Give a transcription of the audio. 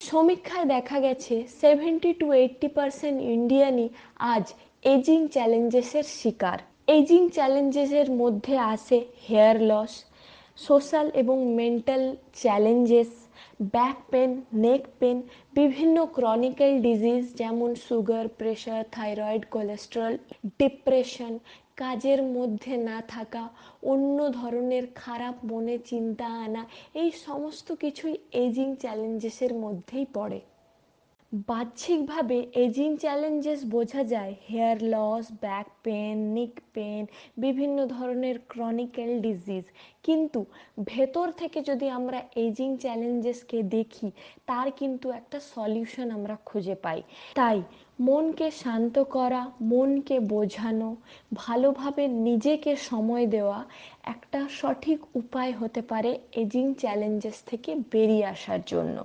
সমীক্ষায় দেখা গেছে 70-80% ইন্ডিয়ানই আজ এজিং চ্যালেঞ্জেসের শিকার। এজিং চ্যালেঞ্জেসের মধ্যে আসে হেয়ার লস, সোশ্যাল এবং মেন্টাল চ্যালেঞ্জেস, ব্যাক পেন, নেক পেন, বিভিন্ন ক্রনিক্যাল ডিজিজ যেমন sugar, pressure, thyroid, cholesterol, depression, কাজের মধ্যে না থাকা, অন্য ধরনের খারাপ মনে চিন্তা আনা, এই সমস্ত কিছুই এজিং চ্যালেঞ্জেসের মধ্যেই পড়ে। বাহ্যিকভাবে এজিং চ্যালেঞ্জেস বোঝা যায় হেয়ার লস, ব্যাক পেন, নিক পেন, বিভিন্ন ধরনের ক্রনিক্যাল ডিজিজ, কিন্তু ভেতর থেকে যদি আমরা এজিং চ্যালেঞ্জেসকে দেখি তার কিন্তু একটা সলিউশন আমরা খুঁজে পাই। তাই মনকে শান্ত করা, মনকে বোঝানো, ভালোভাবে নিজেকে সময় দেওয়া একটা সঠিক উপায় হতে পারে এজিং চ্যালেঞ্জেস থেকে বেরিয়ে আসার জন্য।